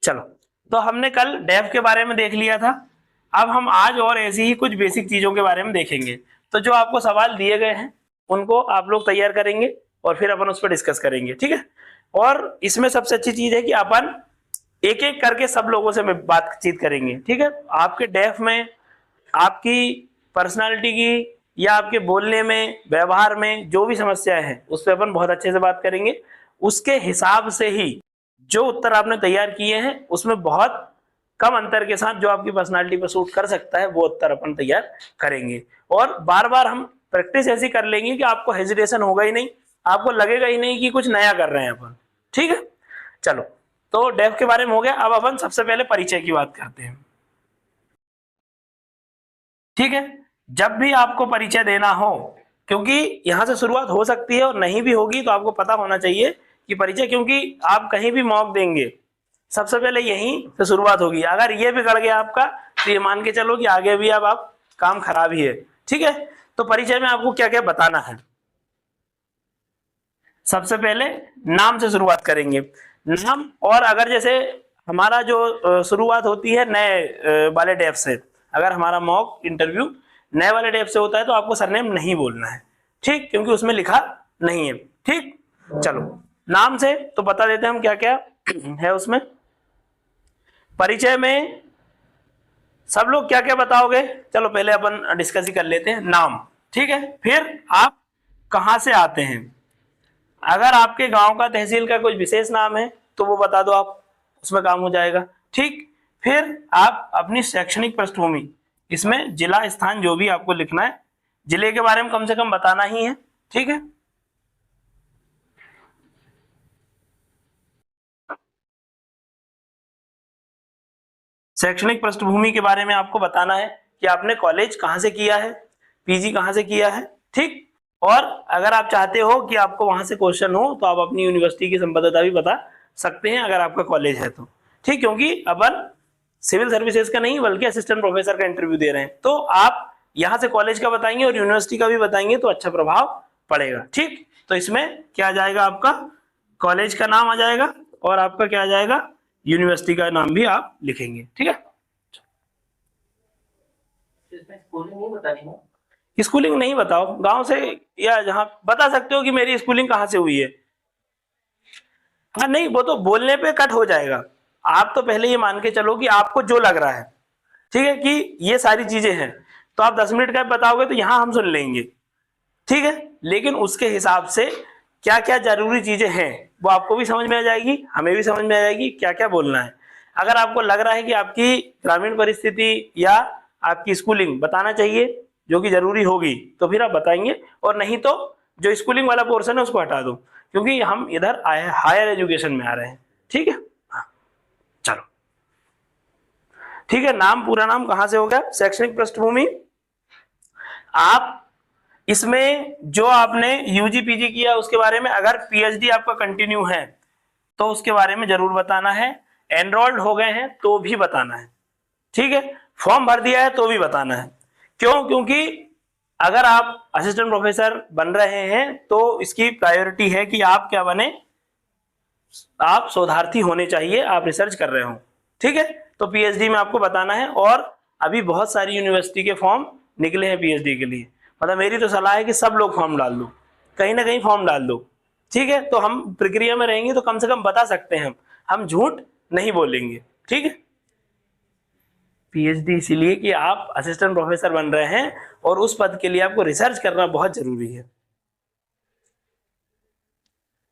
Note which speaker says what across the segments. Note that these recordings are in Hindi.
Speaker 1: चलो, तो हमने कल डेफ के बारे में देख लिया था। अब हम आज और ऐसी ही कुछ बेसिक चीजों के बारे में देखेंगे। तो जो आपको सवाल दिए गए हैं उनको आप लोग तैयार करेंगे और फिर अपन उस पर डिस्कस करेंगे, ठीक है। और इसमें सबसे अच्छी चीज है कि अपन एक एक करके सब लोगों से बातचीत करेंगे, ठीक है। आपके डेफ में आपकी पर्सनालिटी की या आपके बोलने में, व्यवहार में जो भी समस्याएं हैं उस पर अपन बहुत अच्छे से बात करेंगे। उसके हिसाब से ही जो उत्तर आपने तैयार किए हैं उसमें बहुत कम अंतर के साथ जो आपकी पर्सनालिटी पर सूट कर सकता है वो उत्तर अपन तैयार करेंगे। और बार बार हम प्रैक्टिस ऐसी कर लेंगे कि आपको हेजिटेशन होगा ही नहीं, आपको लगेगा ही नहीं कि कुछ नया कर रहे हैं अपन, ठीक है। चलो, तो डेफ के बारे में हो गया। अब अपन सबसे पहले परिचय की बात करते हैं, ठीक है। जब भी आपको परिचय देना हो, क्योंकि यहां से शुरुआत हो सकती है और नहीं भी होगी, तो आपको पता होना चाहिए कि परिचय, क्योंकि आप कहीं भी मॉक देंगे सबसे पहले यहीं से शुरुआत होगी। अगर ये बिगड़ गया आपका तो ये मान के चलो कि आगे भी अब आप काम खराब ही है, ठीक है। तो परिचय में आपको क्या क्या बताना है, सबसे पहले नाम से शुरुआत करेंगे। नाम, और अगर जैसे हमारा जो शुरुआत होती है नए वाले डेफ से, अगर हमारा मॉक इंटरव्यू नए वाले डेफ से होता है तो आपको सरनेम नहीं बोलना है, ठीक, क्योंकि उसमें लिखा नहीं है, ठीक। चलो, नाम से तो बता देते हैं हम क्या क्या है उसमें। परिचय में सब लोग क्या क्या बताओगे, चलो पहले अपन डिस्कस ही कर लेते हैं। नाम, ठीक है। फिर आप कहां से आते हैं, अगर आपके गांव का, तहसील का कोई विशेष नाम है तो वो बता दो आप, उसमें काम हो जाएगा, ठीक। फिर आप अपनी शैक्षणिक पृष्ठभूमि, इसमें जिला, स्थान जो भी आपको लिखना है, जिले के बारे में कम से कम बताना ही है, ठीक है। शैक्षणिक पृष्ठभूमि के बारे में आपको बताना है कि आपने कॉलेज कहां से किया है, पीजी कहां से किया है, ठीक। और अगर आप चाहते हो कि आपको वहां से क्वेश्चन हो तो आप अपनी यूनिवर्सिटी की संबद्धता भी बता सकते हैं अगर आपका कॉलेज है तो, ठीक। क्योंकि अपन सिविल सर्विसेज का नहीं बल्कि असिस्टेंट प्रोफेसर का इंटरव्यू दे रहे हैं, तो आप यहां से कॉलेज का बताएंगे और यूनिवर्सिटी का भी बताएंगे तो अच्छा प्रभाव पड़ेगा, ठीक। तो इसमें क्या आ जाएगा, आपका कॉलेज का नाम आ जाएगा और आपका क्या आ जाएगा, यूनिवर्सिटी का नाम भी आप लिखेंगे, ठीक है। स्कूलिंग नहीं बताओ, गांव से या जहां बता सकते हो कि मेरी स्कूलिंग कहां से हुई है। हाँ नहीं, वो तो बोलने पे कट हो जाएगा। आप तो पहले ये मान के चलो कि आपको जो लग रहा है, ठीक है, कि ये सारी चीजें हैं, तो आप 10 मिनट का बताओगे तो यहां हम सुन लेंगे, ठीक है। लेकिन उसके हिसाब से क्या क्या जरूरी चीजें हैं वो आपको भी समझ में आ जाएगी, हमें भी समझ में आ जाएगी क्या क्या बोलना है। अगर आपको लग रहा है कि आपकी ग्रामीण परिस्थिति या आपकी स्कूलिंग बताना चाहिए जो कि जरूरी होगी तो फिर आप बताएंगे, और नहीं तो जो स्कूलिंग वाला पोर्शन है उसको हटा दो, क्योंकि हम इधर हायर एजुकेशन में आ रहे हैं, ठीक है। हाँ, चलो ठीक है। नाम, पूरा नाम कहां से हो गया, शैक्षणिक पृष्ठभूमि, आप इसमें जो आपने यूजी पीजी किया उसके बारे में, अगर पीएचडी आपका कंटिन्यू है तो उसके बारे में जरूर बताना है, एनरोल्ड हो गए हैं तो भी बताना है, ठीक है। फॉर्म भर दिया है तो भी बताना है। क्यों, क्योंकि अगर आप असिस्टेंट प्रोफेसर बन रहे हैं तो इसकी प्रायोरिटी है कि आप क्या बने, आप शोधार्थी होने चाहिए, आप रिसर्च कर रहे हो, ठीक है। तो पीएचडी में आपको बताना है, और अभी बहुत सारी यूनिवर्सिटी के फॉर्म निकले हैं पीएचडी के लिए, मतलब मेरी तो सलाह है कि सब लोग फॉर्म डाल दो, कहीं ना कहीं फॉर्म डाल दो, ठीक है। तो हम प्रक्रिया में रहेंगे तो कम से कम बता सकते हैं, हम झूठ नहीं बोलेंगे, ठीक है। पीएचडी इसीलिए कि आप असिस्टेंट प्रोफेसर बन रहे हैं और उस पद के लिए आपको रिसर्च करना बहुत जरूरी है।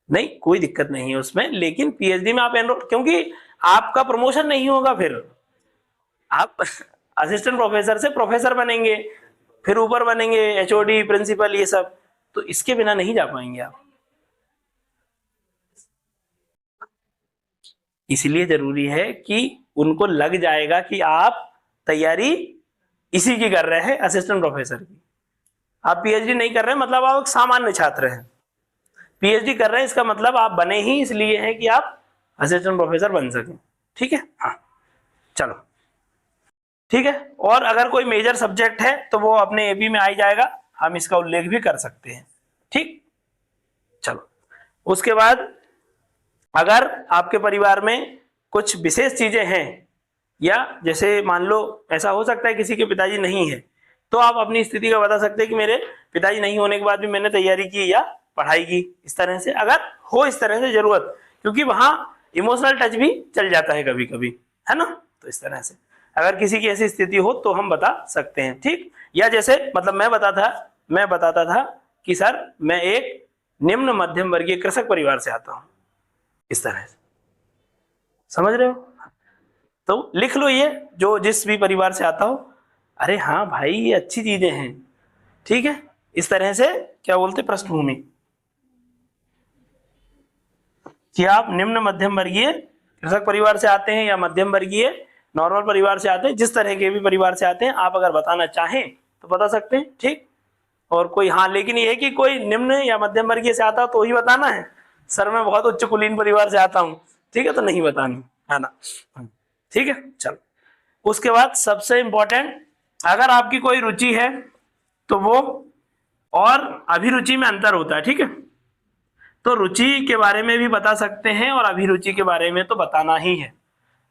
Speaker 1: नहीं, कोई दिक्कत नहीं है उसमें, लेकिन पीएचडी में आप एनरोल, क्योंकि आपका प्रमोशन नहीं होगा, फिर आप असिस्टेंट प्रोफेसर से प्रोफेसर बनेंगे, फिर ऊपर बनेंगे एचओडी, प्रिंसिपल, ये सब, तो इसके बिना नहीं जा पाएंगे आप। इसलिए जरूरी है कि उनको लग जाएगा कि आप तैयारी इसी की कर रहे हैं, असिस्टेंट प्रोफेसर की। आप पीएचडी नहीं कर रहे हैं मतलब आप एक सामान्य छात्र हैं, पीएचडी कर रहे हैं इसका मतलब आप बने ही इसलिए हैं कि आप असिस्टेंट प्रोफेसर बन सकें, ठीक है। हाँ, चलो ठीक है। और अगर कोई मेजर सब्जेक्ट है तो वो अपने एपी में आ ही जाएगा, हम इसका उल्लेख भी कर सकते हैं, ठीक। चलो, उसके बाद अगर आपके परिवार में कुछ विशेष चीजें हैं, या जैसे मान लो ऐसा हो सकता है किसी के पिताजी नहीं है, तो आप अपनी स्थिति का बता सकते हैं कि मेरे पिताजी नहीं होने के बाद भी मैंने तैयारी की या पढ़ाई की, इस तरह से अगर हो इस तरह से जरूरत, क्योंकि वहां इमोशनल टच भी चल जाता है कभी कभी, है ना। तो इस तरह से अगर किसी की ऐसी स्थिति हो तो हम बता सकते हैं, ठीक। या जैसे मतलब मैं बताता था कि सर मैं एक निम्न मध्यम वर्गीय कृषक परिवार से आता हूं, इस तरह से, समझ रहे हो। तो लिख लो ये, जो जिस भी परिवार से आता हो, अरे हाँ भाई ये अच्छी चीजें हैं, ठीक है। इस तरह से क्या बोलते पृष्ठभूमि, कि आप निम्न मध्यम वर्गीय कृषक परिवार से आते हैं या मध्यम वर्गीय नॉर्मल परिवार से आते हैं, जिस तरह के भी परिवार से आते हैं आप अगर बताना चाहें तो बता सकते हैं, ठीक। और कोई हाँ, लेकिन ये है कि कोई निम्न या मध्यम वर्गीय से आता तो ही बताना है, सर मैं बहुत उच्च कुलीन परिवार से आता हूँ, ठीक है, तो नहीं बतानी, है ना, ठीक है। चलो, उसके बाद सबसे इंपॉर्टेंट, अगर आपकी कोई रुचि है तो वो और अभिरुचि में अंतर होता है, ठीक है। तो रुचि के बारे में भी बता सकते हैं और अभिरुचि के बारे में तो बताना ही है।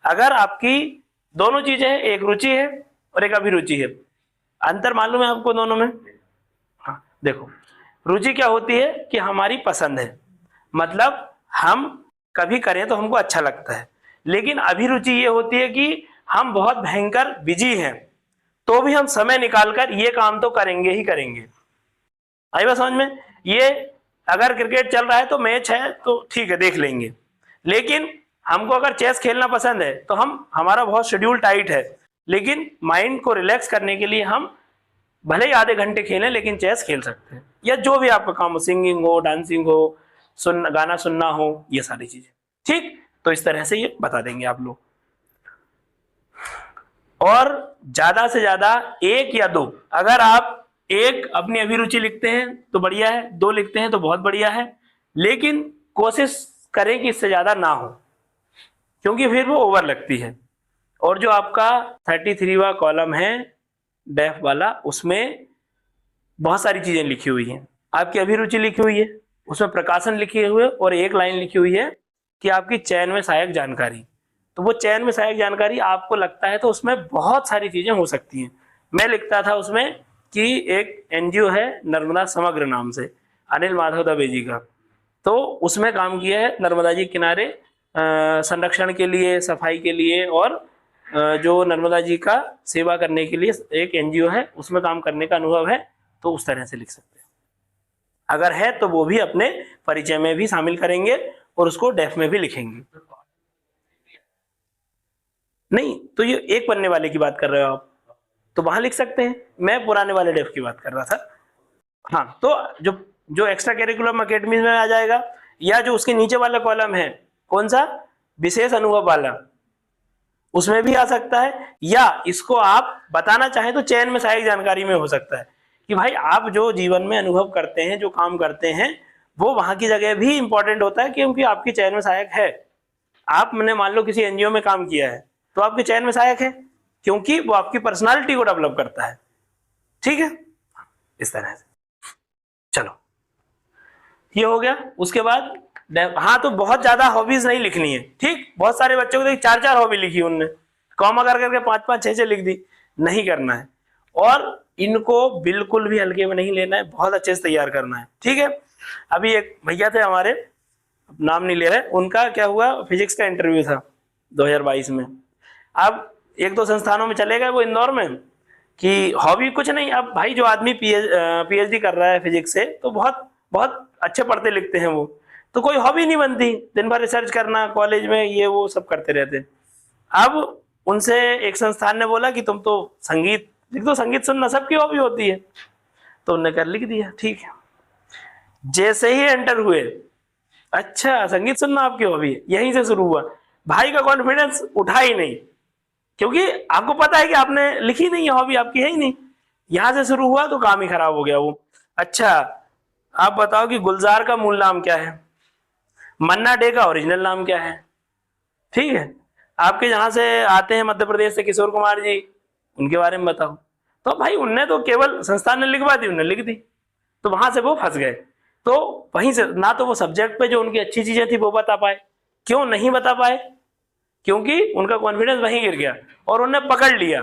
Speaker 1: अगर आपकी दोनों चीजें हैं, एक रुचि है और एक अभिरुचि है, अंतर मालूम है आपको दोनों में। हाँ देखो, रुचि क्या होती है कि हमारी पसंद है, मतलब हम कभी करें तो हमको अच्छा लगता है। लेकिन अभिरुचि ये होती है कि हम बहुत भयंकर बिजी हैं तो भी हम समय निकालकर ये काम तो करेंगे ही करेंगे। आई बात समझ में। ये अगर क्रिकेट चल रहा है तो मैच है तो ठीक है देख लेंगे, लेकिन हमको अगर चेस खेलना पसंद है तो हमारा बहुत शेड्यूल टाइट है, लेकिन माइंड को रिलैक्स करने के लिए हम भले ही आधे घंटे खेलें लेकिन चेस खेल सकते हैं। या जो भी आपका काम हो, सिंगिंग हो, डांसिंग हो, गाना सुनना हो, ये सारी चीजें, ठीक। तो इस तरह से ये बता देंगे आप लोग। और ज्यादा से ज्यादा एक या दो, अगर आप एक अपनी अभिरुचि लिखते हैं तो बढ़िया है, दो लिखते हैं तो बहुत बढ़िया है, लेकिन कोशिश करें कि इससे ज्यादा ना हो, क्योंकि फिर वो ओवर लगती है। और जो आपका 33वां कॉलम है डेफ वाला, उसमें बहुत सारी चीजें लिखी हुई हैं। आपकी अभिरुचि लिखी हुई है, उसमें प्रकाशन लिखे हुए, और एक लाइन लिखी हुई है कि आपकी चयन में सहायक जानकारी। तो वो चयन में सहायक जानकारी आपको लगता है तो उसमें बहुत सारी चीजें हो सकती हैं। मैं लिखता था उसमें कि एक एनजीओ है नर्मदा समग्र नाम से, अनिल माधव दवे जी का, तो उसमें काम किया है नर्मदा जी किनारे संरक्षण के लिए, सफाई के लिए, और जो नर्मदा जी का सेवा करने के लिए एक एनजीओ है, उसमें काम करने का अनुभव है। तो उस तरह से लिख सकते हैं। अगर है तो वो भी अपने परिचय में भी शामिल करेंगे और उसको डेफ में भी लिखेंगे। नहीं तो ये एक पन्ने वाले की बात कर रहे हो आप, तो वहां लिख सकते हैं। मैं पुराने वाले डेफ की बात कर रहा था। हाँ, तो जो एक्स्ट्रा करिकुलम अकेडमी में आ जाएगा, या जो उसके नीचे वाला कॉलम है, कौन सा, विशेष अनुभव वाला, उसमें भी आ सकता है। या इसको आप बताना चाहें तो चयन में सहायक जानकारी में हो सकता है कि भाई आप जो जीवन में अनुभव करते हैं, जो काम करते हैं, वो वहां की जगह भी इंपॉर्टेंट होता है, क्योंकि आपकी चयन में सहायक है। आपने मान लो किसी एनजीओ में काम किया है तो आपके चयन में सहायक है, क्योंकि वो आपकी पर्सनालिटी को डेवलप करता है, ठीक है। इस तरह से चलो, ये हो गया। उसके बाद हाँ, तो बहुत ज्यादा हॉबीज नहीं लिखनी है, ठीक। बहुत सारे बच्चों को देखिए 4-4 हॉबी लिखी उनने, कॉमा कर करके 5-5, 6-6 लिख दी, नहीं करना है। और इनको बिल्कुल भी हल्के में नहीं लेना है, बहुत अच्छे से तैयार करना है, ठीक है। अभी एक भैया थे हमारे, नाम नहीं ले रहे, उनका क्या हुआ, फिजिक्स का इंटरव्यू था 2022 में। अब 1-2 संस्थानों में चले गए वो इंदौर में, कि हॉबी कुछ नहीं। अब भाई जो आदमी पीएचडी कर रहा है फिजिक्स से, तो बहुत बहुत अच्छे पढ़ते लिखते हैं वो, तो कोई हॉबी नहीं बनती, दिन भर रिसर्च करना कॉलेज में, ये वो सब करते रहते। अब उनसे एक संस्थान ने बोला कि तुम तो संगीत लिख दो, संगीत सुनना सबकी हॉबी होती है। तो उन्होंने कर लिख दिया, ठीक है। जैसे ही एंटर हुए, अच्छा संगीत सुनना आपकी हॉबी है, यहीं से शुरू हुआ। भाई का कॉन्फिडेंस उठा ही नहीं, क्योंकि आपको पता है कि आपने लिखी नहीं है, हॉबी आपकी है ही नहीं। यहां से शुरू हुआ तो काम ही खराब हो गया वो। अच्छा आप बताओ कि गुलजार का मूल नाम क्या है, मन्ना डे का ओरिजिनल नाम क्या है, ठीक है। आपके जहां से आते हैं मध्य प्रदेश से किशोर कुमार जी, उनके बारे में बताओ। तो भाई उनने तो केवल संस्थान ने लिखवा दी, उनने लिख दी, तो वहां से वो फंस गए। तो वहीं से ना तो वो सब्जेक्ट पे जो उनकी अच्छी चीजें थी वो बता पाए। क्यों नहीं बता पाए, क्योंकि उनका कॉन्फिडेंस वहीं गिर गया और उन्होंने पकड़ लिया,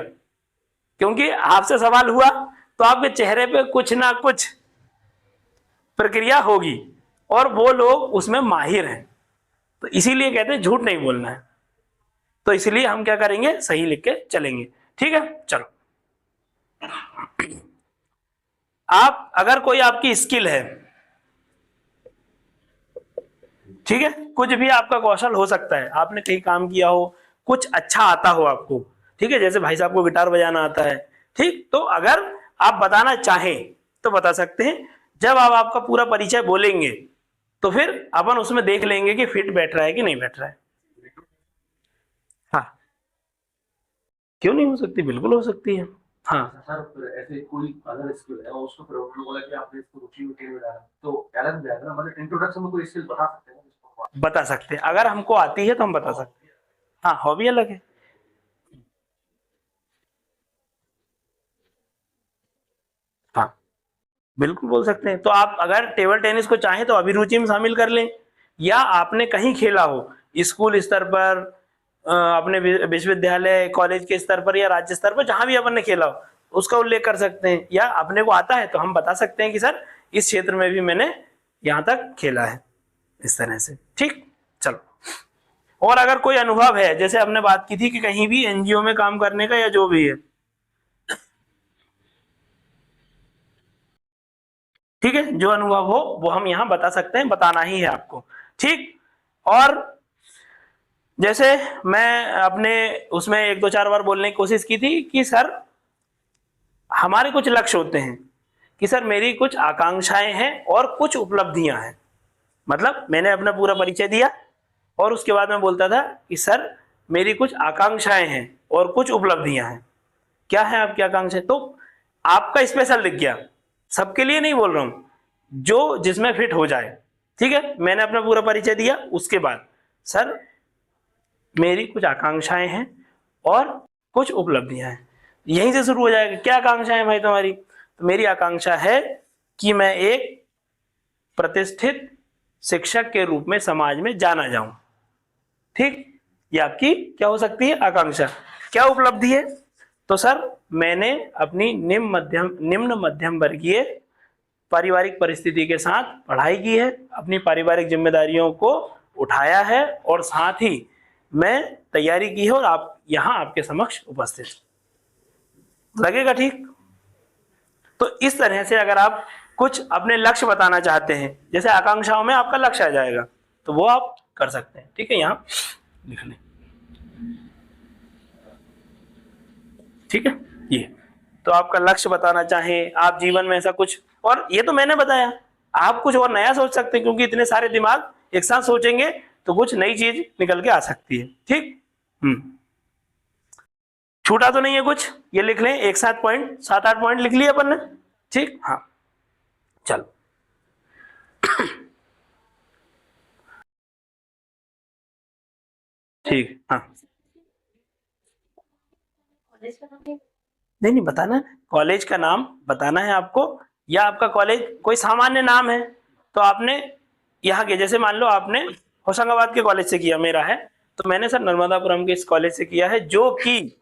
Speaker 1: क्योंकि आपसे सवाल हुआ तो आपके चेहरे पे कुछ ना कुछ प्रक्रिया होगी और वो लोग उसमें माहिर हैं, तो इसीलिए कहते हैं झूठ नहीं बोलना है। तो इसलिए हम क्या करेंगे, सही लिख के चलेंगे। ठीक है, चलो। आप अगर कोई आपकी स्किल है, ठीक है, कुछ भी आपका कौशल हो सकता है, आपने कहीं काम किया हो, कुछ अच्छा आता हो आपको, ठीक है, जैसे भाई साहब को गिटार बजाना आता है, ठीक, तो अगर आप बताना चाहें तो बता सकते हैं। जब आप आपका पूरा परिचय बोलेंगे तो फिर अपन उसमें देख लेंगे कि फिट बैठ रहा है कि नहीं बैठ रहा है। हाँ, क्यों नहीं हो सकती, बिल्कुल हो सकती है। हाँ
Speaker 2: सर ऐसे कोई अदर स्किल है और उसको फिर उन्होंने बोला कि आपने इसको रुचि में डाला तो अलग हो जाएगा ना, मतलब इंट्रोडक्शन में कोई स्किल बता सकते हैं जिसको
Speaker 1: बता सकते हैं, अगर हमको आती है तो हम बता सकते हैं। हाँ, हॉबी अलग है। हाँ, बिल्कुल बोल सकते हैं। तो आप अगर टेबल टेनिस को चाहें तो अभिरुचि में शामिल कर लें, या आपने कहीं खेला हो स्कूल स्तर पर, अपने विश्वविद्यालय कॉलेज के स्तर पर या राज्य स्तर पर, जहां भी अपन ने खेला हो उसका उल्लेख कर सकते हैं। या अपने को आता है तो हम बता सकते हैं कि सर इस क्षेत्र में भी मैंने यहां तक खेला है, इस तरह से। ठीक, चलो। और अगर कोई अनुभव है, जैसे हमने बात की थी कि कहीं भी एनजीओ में काम करने का या जो भी है, ठीक है, जो अनुभव हो वो हम यहां बता सकते हैं, बताना ही है आपको। ठीक, और जैसे मैं अपने उसमें 1 2 4 बार बोलने की कोशिश की थी कि सर हमारे कुछ लक्ष्य होते हैं, कि सर मेरी कुछ आकांक्षाएं हैं और कुछ उपलब्धियां हैं। मतलब मैंने अपना पूरा परिचय दिया और उसके बाद मैं बोलता था कि सर मेरी कुछ आकांक्षाएं हैं और कुछ उपलब्धियां हैं। क्या है आपकी आकांक्षाएं? तो आपका स्पेशल दिख गया, सबके लिए नहीं बोल रहा हूं, जो जिसमें फिट हो जाए। ठीक है, मैंने अपना पूरा परिचय दिया, उसके बाद सर मेरी कुछ आकांक्षाएं हैं और कुछ उपलब्धियां हैं, यहीं से शुरू हो जाएगा। क्या आकांक्षाएं हैं भाई तुम्हारी? तो मेरी आकांक्षा है कि मैं एक प्रतिष्ठित शिक्षक के रूप में समाज में जाना जाऊं। ठीक, ये आपकी क्या हो सकती है? आकांक्षा। क्या उपलब्धि है? तो सर मैंने अपनी निम्न मध्यम वर्गीय पारिवारिक परिस्थिति के साथ पढ़ाई की है, अपनी पारिवारिक जिम्मेदारियों को उठाया है और साथ ही मैं तैयारी की है और आप यहां आपके समक्ष उपस्थित। लगेगा ठीक? तो इस तरह से अगर आप कुछ अपने लक्ष्य बताना चाहते हैं, जैसे आकांक्षाओं में आपका लक्ष्य आ जाएगा, तो वो आप कर सकते हैं। ठीक है, यहां लिख लें। ठीक है, ये तो आपका लक्ष्य बताना चाहें आप जीवन में ऐसा कुछ, और ये तो मैंने बताया, आप कुछ और नया सोच सकते हैं, क्योंकि इतने सारे दिमाग एक साथ सोचेंगे तो कुछ नई चीज निकल के आ सकती है। ठीक, छूटा तो नहीं है कुछ? ये लिख लें, एक साथ पॉइंट 7 8 पॉइंट लिख लिए अपन ने। ठीक, हाँ, चलो। ठीक, हाँ, नहीं बताना, कॉलेज का नाम बताना है आपको, या आपका कॉलेज कोई सामान्य नाम है तो आपने यहाँ के, जैसे मान लो आपने होशंगाबाद के कॉलेज से किया, मेरा है तो मैंने सर नर्मदापुरम के इस कॉलेज से किया है, जो कि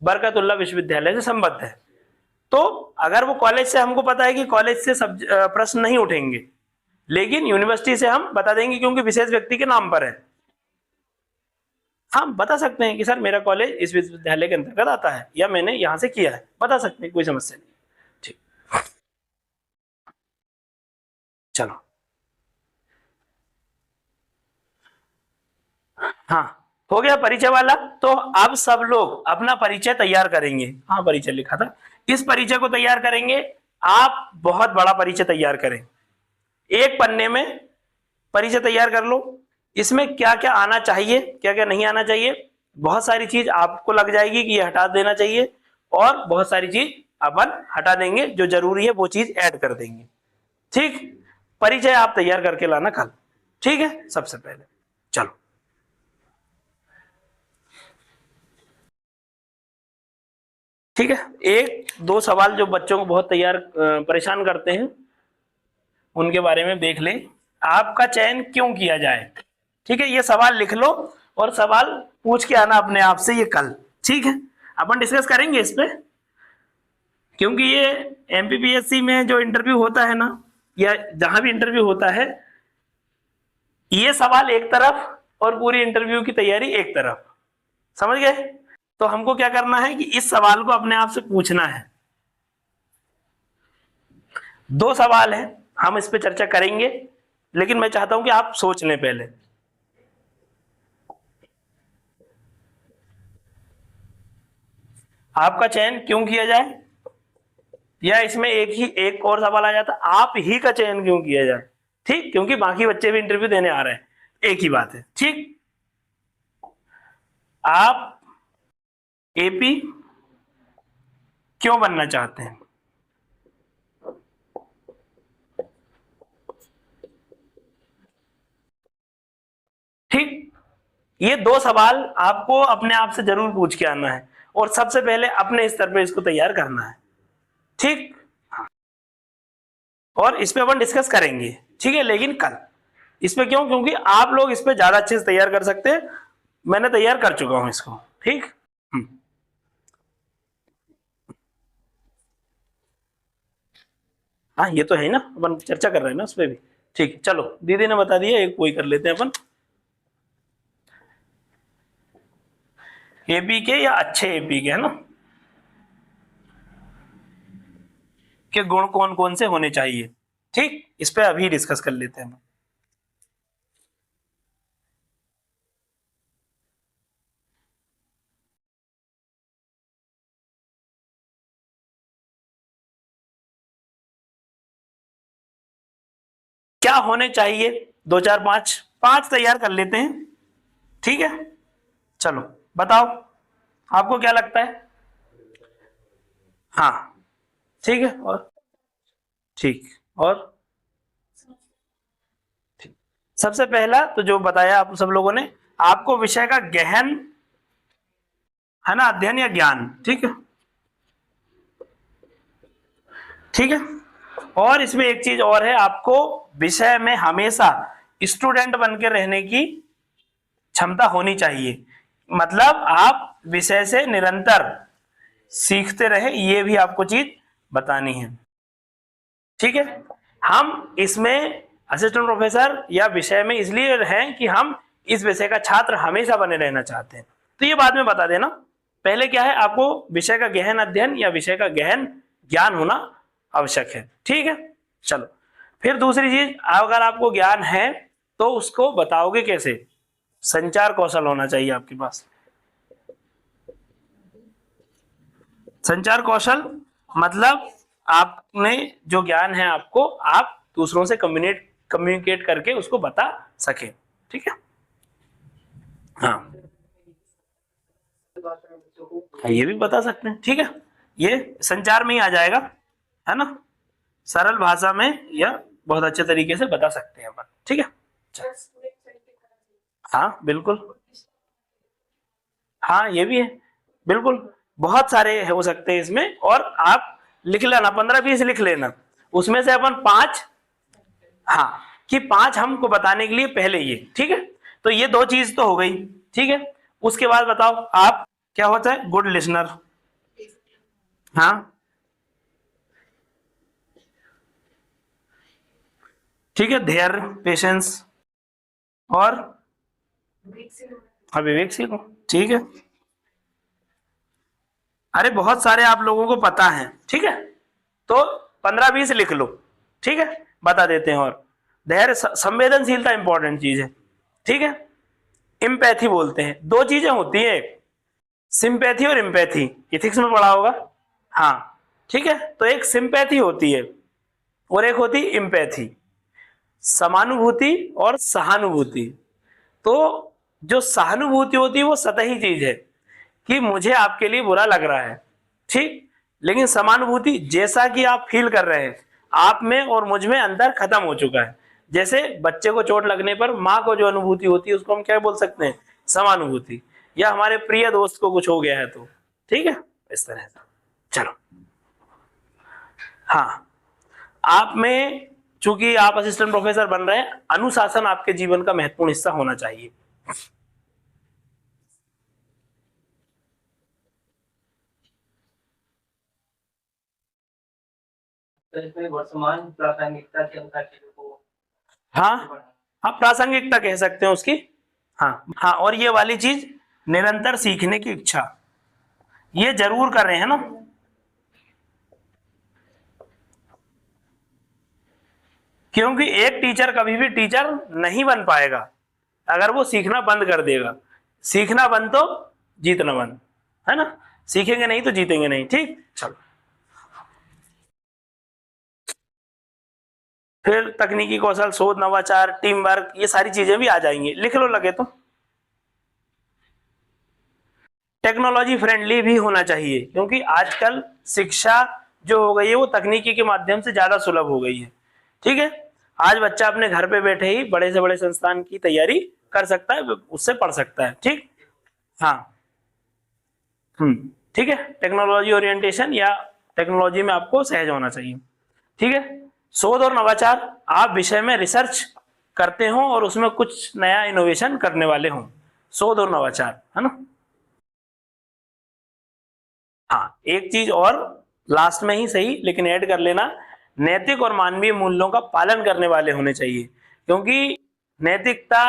Speaker 1: बरकतुल्लाह विश्वविद्यालय से संबद्ध है। तो अगर वो कॉलेज से, हमको पता है कि कॉलेज से सब प्रश्न नहीं उठेंगे, लेकिन यूनिवर्सिटी से हम बता देंगे क्योंकि विशेष व्यक्ति के नाम पर है। हम बता सकते हैं कि सर मेरा कॉलेज इस विश्वविद्यालय के अंतर्गत आता है या मैंने यहां से किया है, बता सकते हैं, कोई समस्या नहीं। ठीक, चलो। हाँ, हो गया परिचय वाला। तो अब सब लोग अपना परिचय तैयार करेंगे। हाँ, परिचय लिखा था, इस परिचय को तैयार करेंगे। आप बहुत बड़ा परिचय तैयार करें, एक पन्ने में परिचय तैयार कर लो। इसमें क्या क्या आना चाहिए, क्या क्या नहीं आना चाहिए, बहुत सारी चीज आपको लग जाएगी कि ये हटा देना चाहिए, और बहुत सारी चीज अपन हटा देंगे, जो जरूरी है वो चीज ऐड कर देंगे। ठीक, परिचय आप तैयार करके लाना कल। ठीक है, सबसे पहले चलो। ठीक है, 1 2 सवाल जो बच्चों को बहुत परेशान करते हैं, उनके बारे में देख लें। आपका चयन क्यों किया जाए? ठीक है, ये सवाल लिख लो और सवाल पूछ के आना अपने आप से ये कल, ठीक है। अपन डिस्कस करेंगे इस पे, क्योंकि ये एमपीपीएससी में जो इंटरव्यू होता है ना, या जहां भी इंटरव्यू होता है, ये सवाल एक तरफ और पूरी इंटरव्यू की तैयारी एक तरफ, समझ गए। तो हमको क्या करना है कि इस सवाल को अपने आप से पूछना है। 2 सवाल हैं, हम इस पे चर्चा करेंगे, लेकिन मैं चाहता हूं कि आप सोच लें पहले। आपका चयन क्यों किया जाए, या इसमें एक और सवाल आ जाता, आप ही का चयन क्यों किया जाए, ठीक, क्योंकि बाकी बच्चे भी इंटरव्यू देने आ रहे हैं, एक ही बात है, ठीक। आप एपी क्यों बनना चाहते हैं, ठीक। ये 2 सवाल आपको अपने आप से जरूर पूछ के आना है, और सबसे पहले अपने स्तर पे इसको तैयार करना है, ठीक। और इस पे अपन डिस्कस करेंगे, ठीक है, लेकिन कल। इस पे क्यों, क्योंकि आप लोग इस पे ज्यादा अच्छे से तैयार कर सकते हैं, मैंने तैयार कर चुका हूं इसको, ठीक। हाँ, ये तो है ना, अपन चर्चा कर रहे हैं ना उस पे भी, ठीक। चलो, दीदी ने बता दिया, एक कोई कर लेते हैं अपन। एपी के या अच्छे एपी के, है ना, के गुण कौन कौन से होने चाहिए, ठीक। इस पे अभी डिस्कस कर लेते हैं। क्या होने चाहिए, 2 4 5 तैयार कर लेते हैं, ठीक है। चलो बताओ, आपको क्या लगता है। हाँ, ठीक है, और ठीक, और ठीक। सबसे पहला तो जो बताया आप सब लोगों ने, आपको विषय का गहन, है ना, अध्ययन या ज्ञान, ठीक है, ठीक है। और इसमें एक चीज और है, आपको विषय में हमेशा स्टूडेंट बन के रहने की क्षमता होनी चाहिए, मतलब आप विषय से निरंतर सीखते रहे, ये भी आपको चीज बतानी है, ठीक है। हम इसमें असिस्टेंट प्रोफेसर या विषय में इसलिए हैं कि हम इस विषय का छात्र हमेशा बने रहना चाहते हैं, तो ये बाद में बता देना। पहले क्या है, आपको विषय का गहन अध्ययन या विषय का गहन ज्ञान होना आवश्यक है, ठीक है। चलो, फिर दूसरी चीज, अगर आपको ज्ञान है तो उसको बताओगे कैसे, संचार कौशल होना चाहिए आपके पास। संचार कौशल मतलब आपने जो ज्ञान है आपको, आप दूसरों से कम्युनिकेट करके उसको बता सके, ठीक है। हाँ, ये भी बता सकते हैं, ठीक है, ये संचार में ही आ जाएगा, है ना, सरल भाषा में या बहुत अच्छे तरीके से बता सकते हैं अपन, ठीक है। हाँ बिल्कुल, हाँ ये भी है, बिल्कुल, बहुत सारे हो सकते हैं इसमें, और आप लिख लेना, 15 20 लिख लेना, उसमें से अपन 5, हाँ, कि 5 हमको बताने के लिए पहले ये, ठीक है। तो ये 2 चीज तो हो गई, ठीक है। उसके बाद बताओ आप, क्या होता है गुड लिसनर, हाँ, ठीक है, धैर्य, पेशेंस, और विवेकशील, ठीक है। अरे बहुत सारे आप लोगों को पता है, ठीक है, तो 15 20 लिख लो, ठीक है, बता देते हैं। और धैर्य, संवेदनशीलता इंपॉर्टेंट चीज है, ठीक है। इम्पैथी बोलते हैं, 2 चीजें होती है, सिंपैथी और इम्पैथी, इथिक्स में पढ़ा होगा, हाँ, ठीक है। तो एक सिंपैथी होती है और एक होती है इम्पैथी, समानुभूति और सहानुभूति। तो जो सहानुभूति होती है वो सतही चीज है कि मुझे आपके लिए बुरा लग रहा है, ठीक, लेकिन समानुभूति जैसा कि आप फील कर रहे हैं, आप में और मुझ में अंतर खत्म हो चुका है। जैसे बच्चे को चोट लगने पर माँ को जो अनुभूति होती है उसको हम क्या बोल सकते हैं, समानुभूति, या हमारे प्रिय दोस्त को कुछ हो गया है तो, ठीक है, इस तरह से। चलो, हाँ, आप में चूंकि आप असिस्टेंट प्रोफेसर बन रहे हैं, अनुशासन आपके जीवन का महत्वपूर्ण हिस्सा होना चाहिए,
Speaker 2: तो इसमें वर्तमान प्रासंगिकता के अनुसार चीजों को
Speaker 1: हाँ हाँ, प्रासंगिकता कह सकते हैं उसकी। हाँ हाँ, और ये वाली चीज निरंतर सीखने की इच्छा, ये जरूर कर रहे हैं ना। क्योंकि एक टीचर कभी भी टीचर नहीं बन पाएगा अगर वो सीखना बंद कर देगा। सीखना बंद तो जीतना बंद, है ना। सीखेंगे नहीं तो जीतेंगे नहीं। ठीक, चलो फिर तकनीकी कौशल, शोध, नवाचार, टीम वर्क, ये सारी चीजें भी आ जाएंगी। लिख लो लगे तो। टेक्नोलॉजी फ्रेंडली भी होना चाहिए, क्योंकि आजकल शिक्षा जो हो गई है वो तकनीकी के माध्यम से ज्यादा सुलभ हो गई है। ठीक है, आज बच्चा अपने घर पे बैठे ही बड़े से बड़े संस्थान की तैयारी कर सकता है, उससे पढ़ सकता है। ठीक, हाँ, ठीक है। टेक्नोलॉजी ओरिएंटेशन या टेक्नोलॉजी में आपको सहज होना चाहिए। ठीक है, शोध और नवाचार, आप विषय में रिसर्च करते हो और उसमें कुछ नया इनोवेशन करने वाले हो, शोध और नवाचार, है ना। हाँ, एक चीज और लास्ट में ही सही लेकिन ऐड कर लेना, नैतिक और मानवीय मूल्यों का पालन करने वाले होने चाहिए, क्योंकि नैतिकता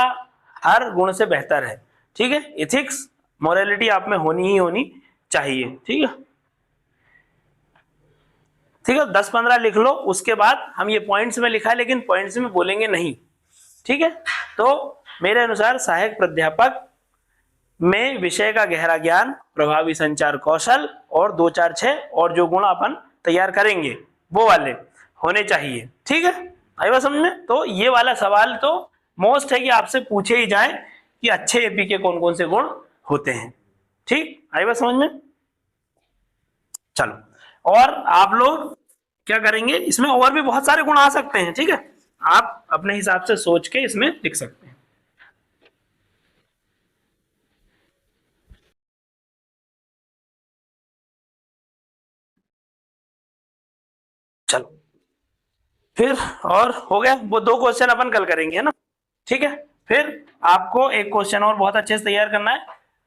Speaker 1: हर गुण से बेहतर है। ठीक है, एथिक्स मोरालिटी आप में होनी ही होनी चाहिए। ठीक है, ठीक है, 10-15 लिख लो। उसके बाद हम ये पॉइंट्स में लिखा है लेकिन पॉइंट्स में बोलेंगे नहीं। ठीक है, तो मेरे अनुसार सहायक प्राध्यापक में विषय का गहरा ज्ञान, प्रभावी संचार कौशल और 2 4 6 और जो गुण अपन तैयार करेंगे वो वाले होने चाहिए। ठीक है, आई बात समझ में। तो ये वाला सवाल तो मोस्ट है कि आपसे पूछे ही जाए कि अच्छे एपी के कौन कौन से गुण होते हैं। ठीक, आई बात समझ में। चलो, और आप लोग क्या करेंगे, इसमें और भी बहुत सारे गुण आ सकते हैं। ठीक है, आप अपने हिसाब से सोच के इसमें लिख सकते हैं। चलो, फिर और हो गया, वो 2 क्वेश्चन अपन कल करेंगे, है ना। ठीक है, फिर आपको एक क्वेश्चन और बहुत अच्छे से तैयार करना है।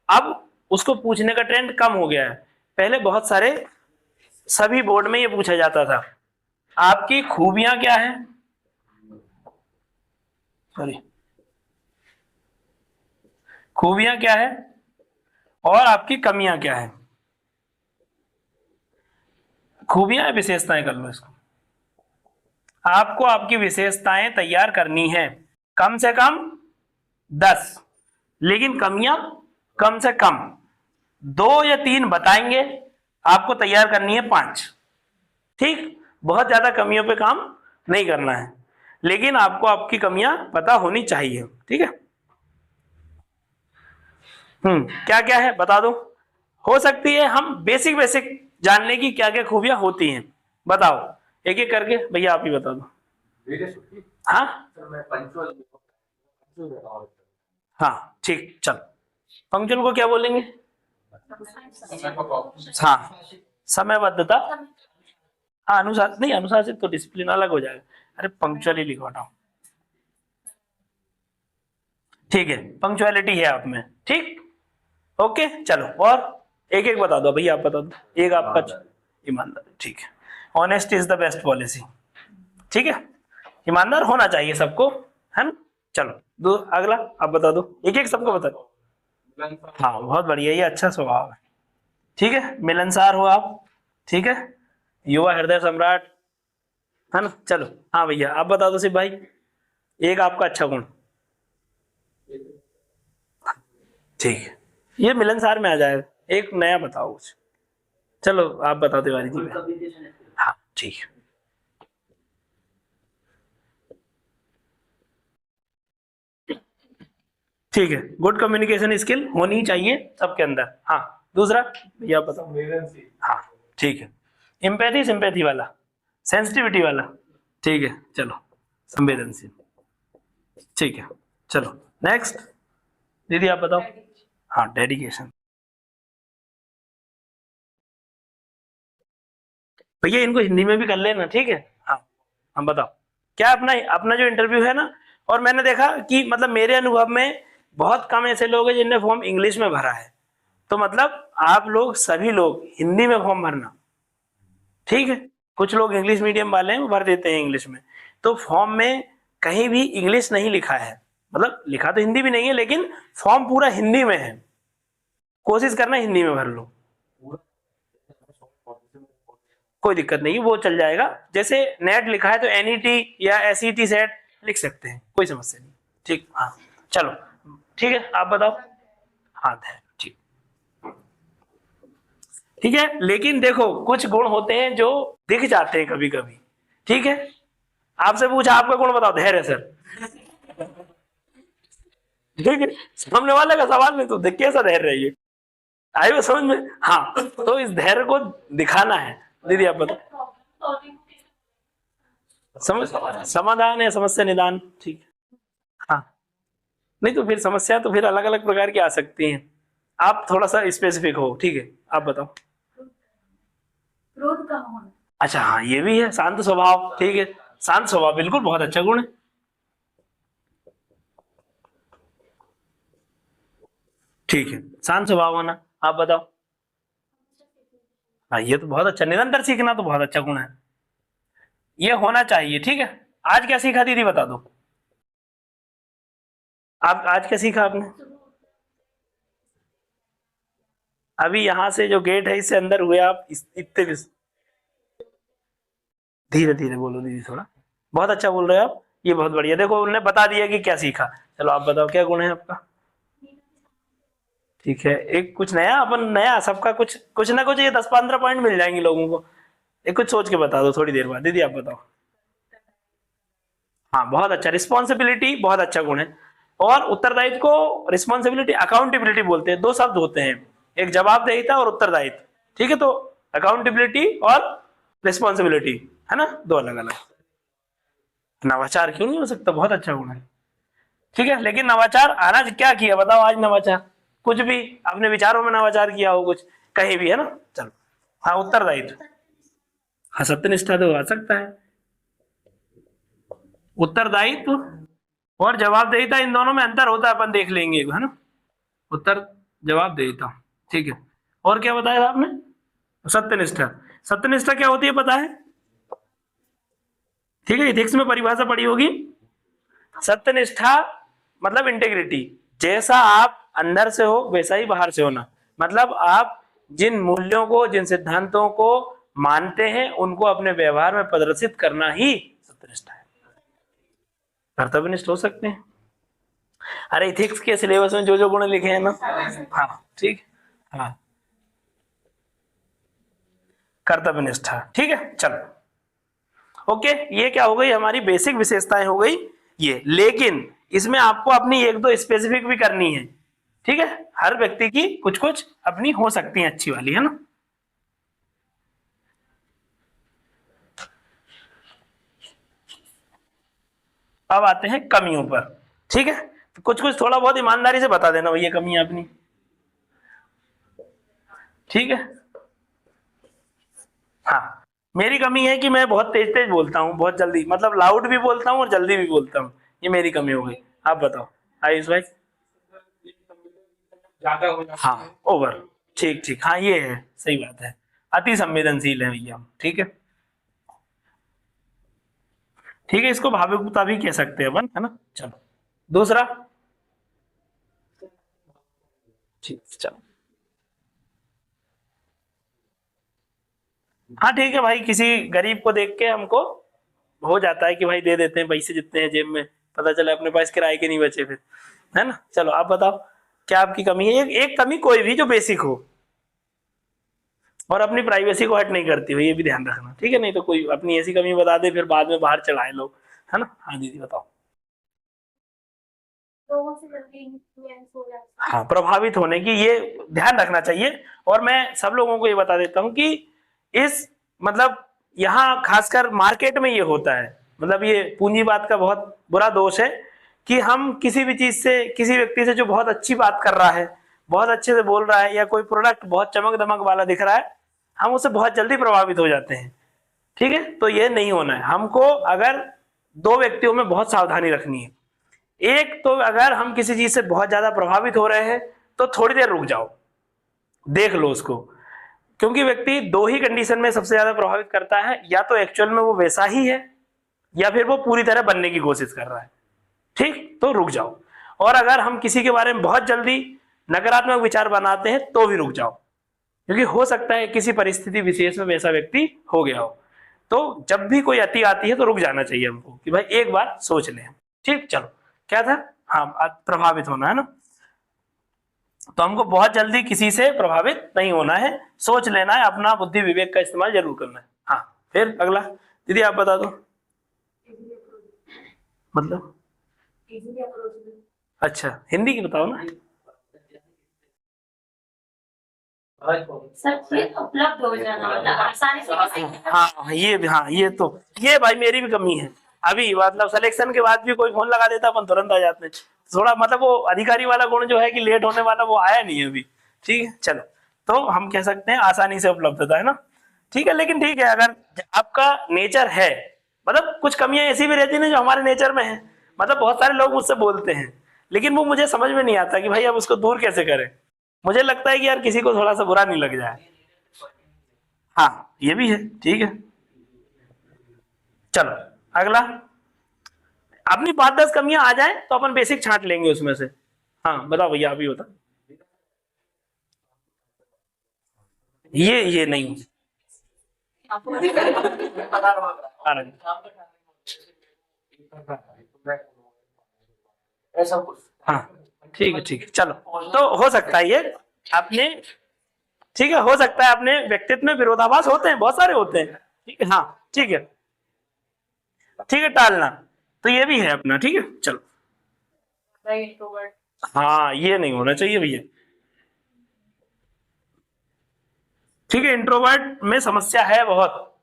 Speaker 1: अब उसको पूछने का ट्रेंड कम हो गया है, पहले बहुत सारे सभी बोर्ड में ये पूछा जाता था, आपकी खूबियां क्या है, सॉरी, खूबियां क्या है और आपकी कमियां क्या है। खूबियां विशेषताएं कर लो इसको। आपको आपकी विशेषताएं तैयार करनी है कम से कम 10, लेकिन कमियां कम से कम 2 या 3 बताएंगे, आपको तैयार करनी है 5। ठीक, बहुत ज्यादा कमियों पे काम नहीं करना है, लेकिन आपको आपकी कमियां पता होनी चाहिए। ठीक है, क्या क्या है बता दो। हो सकती है हम बेसिक बेसिक जान लें कि क्या क्या खूबियां होती हैं। बताओ एक एक करके, भैया आप ही बता दो। हाँ हाँ, ठीक, चल पंक्चुअल को क्या बोलेंगे। हाँ, समयबद्धता। हाँ, अनुशासित नहीं, अनुशासित तो डिसिप्लिन अलग हो जाएगा। अरे पंक्चुअली लिखो, हटाओ। ठीक है, पंक्चुअलिटी है आप में। ठीक, ओके, चलो और एक एक बता दो भैया, आप बता दो। एक आपका ईमानदारी, ठीक है, honest is the best policy. ठीक है, ईमानदार होना चाहिए सबको, है ना। चलो दो, अगला आप बता दो, एक एक सबको बता दो। हाँ, बहुत बढ़िया, ये अच्छा स्वभाव है। ठीक है, मिलनसार हो आप। ठीक है, युवा हृदय सम्राट, है ना। चलो हाँ भैया आप बता दो सिर्फ भाई, एक आपका अच्छा गुण। ठीक है, ये मिलनसार में आ जाएगा। एक नया बताओ कुछ। चलो आप बता दो वाली जी। हाँ, ठीक है, ठीक है, गुड कम्युनिकेशन स्किल होनी चाहिए सबके अंदर। हाँ, दूसरा भैया आप बताओ। हाँ, ठीक है, एम्पैथी सिंपैथी वाला, सेंसिटिविटी वाला। ठीक है, चलो संवेदनशील। ठीक है, चलो नेक्स्ट दीदी आप बताओ। हाँ, डेडिकेशन। भैया इनको हिंदी में भी कर लेना। ठीक है, हाँ, हम बताओ क्या अपना अपना जो इंटरव्यू है ना, और मैंने देखा कि मतलब मेरे अनुभव में बहुत कम ऐसे लोग हैं जिनने फॉर्म इंग्लिश में भरा है, तो मतलब आप लोग सभी लोग हिंदी में फॉर्म भरना। ठीक है, कुछ लोग इंग्लिश मीडियम वाले हैं वो भर देते हैं इंग्लिश में, तो फॉर्म में कहीं भी इंग्लिश नहीं लिखा है, मतलब लिखा तो हिंदी भी नहीं है लेकिन फॉर्म पूरा हिंदी में है, कोशिश करना हिंदी में भर लो, कोई दिक्कत नहीं, वो चल जाएगा। जैसे नेट लिखा है तो NET या SET सेट लिख सकते हैं, कोई समस्या नहीं। ठीक, हाँ चलो ठीक है, आप बताओ। हाँ ठीक, ठीक है। लेकिन देखो कुछ गुण होते हैं जो दिख जाते हैं कभी कभी, ठीक है। आपसे पूछा आपका गुण बताओ, धैर्य सर, ठीक है। सामने वाले का सवाल नहीं तो देख कैसा धैर्य है ये, आई वो समझ में। हाँ तो इस धैर्य को दिखाना है। दीदी आप बताओ, समाधान या समस्या निदान, ठीक है। हाँ नहीं तो फिर समस्या तो फिर अलग अलग प्रकार की आ सकती हैं, आप थोड़ा सा स्पेसिफिक हो, ठीक है। आप बताओ।
Speaker 3: क्रोध का होना।
Speaker 1: अच्छा हाँ ये भी है, शांत स्वभाव, ठीक है। शांत स्वभाव बिल्कुल बहुत अच्छा गुण है, ठीक है, शांत स्वभाव होना। आप बताओ। हाँ ये तो बहुत अच्छा, निरंतर सीखना तो बहुत अच्छा गुण है, ये होना चाहिए, ठीक है। आज क्या सीखा दीदी बता दो, आप आज क्या सीखा आपने? अभी यहां से जो गेट है इससे अंदर हुए आप इतने धीरे धीरे बोलो दीदी थोड़ा, बहुत अच्छा बोल रहे हो आप, ये बहुत बढ़िया। देखो उन्होंने बता दिया कि क्या सीखा, चलो आप बताओ क्या गुण है आपका। ठीक है, एक कुछ नया, अपन नया सबका कुछ कुछ ना कुछ, ये 10-15 पॉइंट मिल जाएंगे लोगों को, एक कुछ सोच के बता दो थोड़ी देर बाद। दीदी आप बताओ। हाँ बहुत अच्छा, रिस्पॉन्सिबिलिटी बहुत अच्छा गुण है। और उत्तरदायित्व को रिस्पॉन्सिबिलिटी अकाउंटेबिलिटी बोलते हैं, दो शब्द होते हैं, एक जवाबदेहिता और उत्तरदायित्व, ठीक है। तो अकाउंटेबिलिटी और रिस्पॉन्सिबिलिटी है ना, दो अलग अलग। नवाचार क्यों नहीं हो सकता, बहुत अच्छा गुण है, ठीक है। लेकिन नवाचार आना क्या किया बताओ आज, नवाचार कुछ भी अपने विचारों में नवाचार किया हो कुछ कहीं भी, है ना। चलो हाँ उत्तरदायित्व, हाँ सत्यनिष्ठा तो आ सकता है। उत्तरदायित्व और जवाबदेहिता, इन दोनों में अंतर होता है, अपन देख लेंगे, है ना। उत्तर जवाबदेहिता, ठीक है। और क्या बताया था आपने, सत्यनिष्ठा। सत्यनिष्ठा क्या होती है पता है, ठीक है, इथिक्स में परिभाषा पड़ी होगी। सत्यनिष्ठा मतलब इंटेग्रिटी, जैसा आप अंदर से हो वैसा ही बाहर से होना, मतलब आप जिन मूल्यों को, जिन सिद्धांतों को मानते हैं उनको अपने व्यवहार में प्रदर्शित करना ही सत्यनिष्ठा है। कर्तव्यनिष्ठ हो सकते हैं, अरे इथिक्स के सिलेबस में जो जो गुण लिखे हैं ना, हाँ ठीक, हाँ कर्तव्यनिष्ठा, ठीक है। चलो ओके, ये क्या हो गई हमारी बेसिक विशेषताएं हो गई ये, लेकिन इसमें आपको अपनी एक दो स्पेसिफिक भी करनी है, ठीक है। हर व्यक्ति की कुछ कुछ अपनी हो सकती है अच्छी वाली, है ना। अब आते हैं कमियों पर, ठीक है। तो कुछ कुछ थोड़ा बहुत ईमानदारी से बता देना भैया कमियां अपनी, ठीक है। हाँ मेरी कमी है कि मैं बहुत तेज तेज बोलता हूँ, बहुत जल्दी, मतलब लाउड भी बोलता हूँ और जल्दी भी बोलता हूँ, ये मेरी कमी हो गई। आप बताओ आयुष भाई।
Speaker 2: ज्यादा हो जाता है।
Speaker 1: हाँ ओवर, ठीक ठीक, हाँ ये है, सही बात है, अति संवेदनशील है भैया हम, ठीक है। ठीक है, इसको भावुकता भी कह सकते हैं अपन, है ना। चलो दूसरा, ठीक चलो, हाँ ठीक है भाई, किसी गरीब को देख के हमको हो जाता है कि भाई दे देते हैं पैसे जितने हैं जेब में, पता चला अपने पास किराए के नहीं बचे फिर, है ना। चलो आप बताओ क्या आपकी कमी है, एक कमी कोई भी जो बेसिक हो और अपनी प्राइवेसी को हट नहीं करती हो, ये भी ध्यान रखना, ठीक है। नहीं तो कोई अपनी ऐसी कमी बता दे फिर बाद में बाहर चढ़ाए लोग, है ना। हाँ दीदी बताओ।
Speaker 3: लोगों से जल्दी इन्फ्लुएंस हो जाता है।
Speaker 1: हाँ प्रभावित होने की, ये ध्यान रखना चाहिए। और मैं सब लोगों को ये बता देता हूँ कि इस मतलब यहाँ खासकर मार्केट में ये होता है, मतलब ये पूंजीवाद का बहुत बुरा दोष है कि हम किसी भी चीज से, किसी व्यक्ति से जो बहुत अच्छी बात कर रहा है, बहुत अच्छे से बोल रहा है, या कोई प्रोडक्ट बहुत चमक दमक वाला दिख रहा है, हम उससे बहुत जल्दी प्रभावित हो जाते हैं, ठीक है। तो ये नहीं होना है हमको। अगर दो व्यक्तियों में बहुत सावधानी रखनी है, एक तो अगर हम किसी चीज से बहुत ज्यादा प्रभावित हो रहे हैं तो थोड़ी देर रुक जाओ, देख लो उसको, क्योंकि व्यक्ति दो ही कंडीशन में सबसे ज्यादा प्रभावित करता है, या तो एक्चुअल में वो वैसा ही है या फिर वो पूरी तरह बनने की कोशिश कर रहा है। ठीक, तो रुक जाओ। और अगर हम किसी के बारे में बहुत जल्दी नकारात्मक विचार बनाते हैं तो भी रुक जाओ, क्योंकि हो सकता है किसी परिस्थिति विशेष में वैसा व्यक्ति हो गया हो। तो जब भी कोई अति आती है तो रुक जाना चाहिए हमको कि भाई एक बार सोच लें। ठीक, चलो क्या था, हाँ प्रभावित होना है ना, तो हमको बहुत जल्दी किसी से प्रभावित नहीं होना है, सोच लेना है, अपना बुद्धि विवेक का इस्तेमाल जरूर करना है। हाँ, फिर अगला दीदी आप बता दो। मतलब अच्छा, हिंदी की बताओ ना।
Speaker 3: सब उपलब्ध हो जाना, मतलब आसानी से
Speaker 1: हाँ ये तो, ये भाई मेरी भी कमी है। अभी मतलब सिलेक्शन के बाद भी कोई फोन लगा देता, अपन तुरंत आ जाते हैं। थोड़ा मतलब वो अधिकारी वाला गुण जो है कि लेट होने वाला, वो आया नहीं है अभी। ठीक है, चलो, तो हम कह सकते हैं आसानी से उपलब्धता है ना। ठीक है, लेकिन ठीक है, अगर आपका नेचर है, मतलब कुछ कमियां ऐसी भी रहती है जो हमारे नेचर में है। मतलब बहुत सारे लोग मुझसे बोलते हैं, लेकिन वो मुझे समझ में नहीं आता कि भाई अब उसको दूर कैसे करें। मुझे लगता है कि यार किसी को थोड़ा सा बुरा नहीं लग जाए। हाँ, ये भी है। ठीक है, चलो अगला। अपनी 5-10 कमियां आ जाए तो अपन बेसिक छांट लेंगे उसमें से। हाँ बताओ भैया, अभी होता ये नहीं
Speaker 2: ऐसा कुछ।
Speaker 1: हाँ ठीक है, चलो, तो हो सकता है ये अपने, ठीक है, हो सकता है अपने व्यक्तित्व में विरोधाभास होते हैं, बहुत सारे होते हैं। ठीक है, हाँ ठीक है, टालना, तो ये भी है अपना। ठीक है, चलो, हाँ ये नहीं होना चाहिए भैया। ठीक है, इंट्रोवर्ट में समस्या है बहुत।